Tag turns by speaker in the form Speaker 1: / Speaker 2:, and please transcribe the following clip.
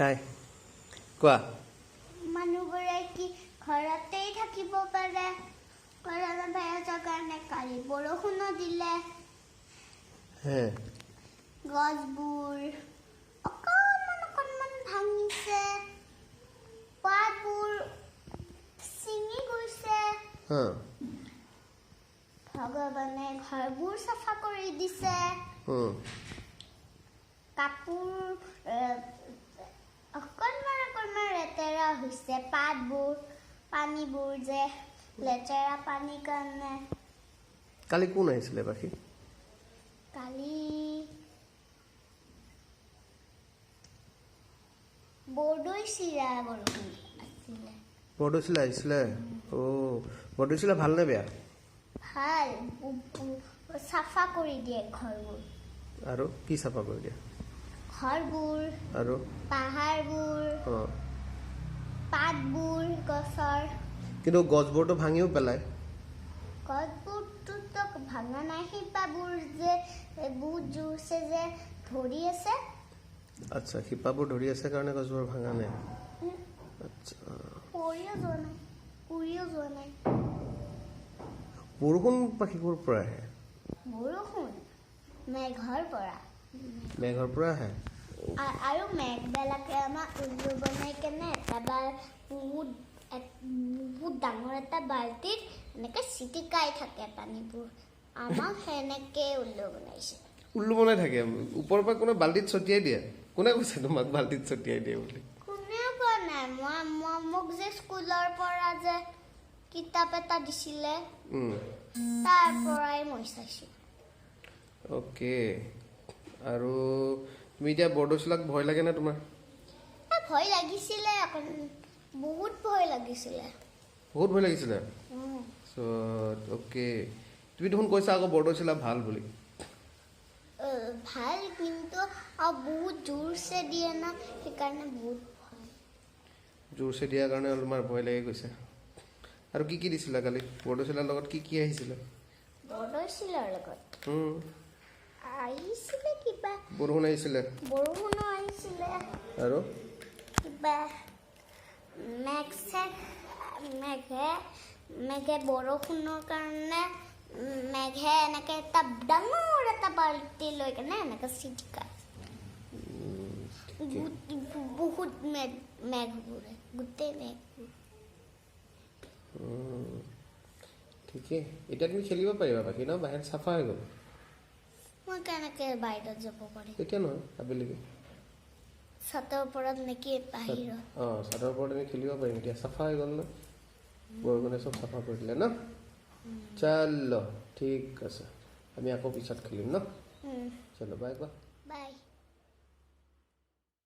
Speaker 1: হাই কোৱা
Speaker 2: মানুহবোৰে কি ঘৰতেই থাকিব পাৰে কৰোনা ভাইৰাছৰ কাৰণে কালি বৰষুণো দিলে
Speaker 1: হে
Speaker 2: গছবোৰ অকণমান ভাঙিছে পাতবোৰ ছিঙি গৈছে ভগৱানে ঘৰবোৰ চাফা কৰি দিছে কাপোৰ অকণমান লেতেৰা হৈছে পাতবোৰ পানীবোৰ যে লেতেৰা পানীৰ কাৰণে
Speaker 1: কালি কোন আহিছিলে বাকী
Speaker 2: কালি বৰদৈচিলা বৰষুণ আছিলে
Speaker 1: বৰদৈচিলা আহিছিলে বৰদৈচিলা ভালনে বেয়া
Speaker 2: ভাল চাফা কৰি দিয়ে ঘৰবোৰ
Speaker 1: আৰু কি চাফা কৰি দিয়ে
Speaker 2: ঘৰবোৰ
Speaker 1: আৰু
Speaker 2: পাহাৰবোৰ পাতবোৰ গছৰ
Speaker 1: কিন্তু গছবোৰতো ভাঙিও পেলায়
Speaker 2: গছবোৰতো ভাঙা নাই শিপাবোৰ যে বহুত জোৰছে যে ধৰি আছে
Speaker 1: আচ্ছা শিপাবোৰ ধৰি আছে কাৰণে গছবোৰ ভাঙা নাই আচ্ছা
Speaker 2: উৰিও যোৱা নাই
Speaker 1: বৰষুণ পাখিবোৰ পৰা আহে
Speaker 2: বৰষুণ মেঘৰ পৰা
Speaker 1: আহে
Speaker 2: আৰু মেঘবিলাকে আমাৰ উল্লু বনাই কেনে এটাবাৰ বহুত ডাঙৰ এটা বাল্টিত এনেকৈ চিটিকাই থাকে পানীবোৰ আমাক সেনেকে উল্লু বনাইছে
Speaker 1: উল্লু বনাই থাকে ওপৰৰ পৰা কোনে বাল্টিত ছটিয়াই দিয়ে কোনে কৈছে তোমাক বাল্টিত ছটিয়াই দিয়ে বুলি
Speaker 2: কোনেও কোৱা নাই মোক যে স্কুলৰ পৰা যে কিতাপ এটা দিছিলে তাৰ পৰাই মই চাইছোঁ
Speaker 1: অ'কে আৰু তুমি এতিয়া বৰদৈচিলাক ভয় লাগে নে তোমাৰ
Speaker 2: ভয় লাগিছিলে বহুত ভয় লাগিছিলে
Speaker 1: অ'কে তুমি দেখোন কৈছা আকৌ বৰদৈচিলা ভাল বুলি
Speaker 2: ভাল কিন্তু বহুত জোৰছে দিয়ে না সেইকাৰণে বহুত
Speaker 1: জোৰছে দিয়াৰ কাৰণে তোমাৰ ভয় লাগি গৈছে আৰু কি দিছিলা কালি বৰদৈচিলাৰ লগত কি আহিছিলে
Speaker 2: বৰদৈচিলাৰ লগত আহিছিলে কিবা
Speaker 1: বৰষুণো আহিছিলে আৰু
Speaker 2: কিবা মেঘে বৰষুণৰ কাৰণে মেঘে এনেকে এটা ডাঙৰ এটা বাল্টি লৈ কেনে এনেকে চিটিকাই বহুত মেঘবোৰে গোটেই মেঘবোৰ
Speaker 1: ঠিকেই এতিয়া তুমি খেলিব পাৰিবা বাকী ন বাহিৰত চাফা হৈ গ'ল
Speaker 2: মই কেনেকে বাহিৰত যাব পাৰিম
Speaker 1: এতিয়া নহয় আবেলিকে
Speaker 2: ছাতৰ ওপৰত নেকি বাহিৰত
Speaker 1: ছাতৰ ওপৰত আমি খেলিব পাৰিম এতিয়া চাফা হৈ গ'ল ন বৰষুণে চব চাফা কৰি দিলে ন চলো ঠিক আছে আমি আকৌ পিছত খেলিম ন চলো বাই কোৱা
Speaker 2: বাই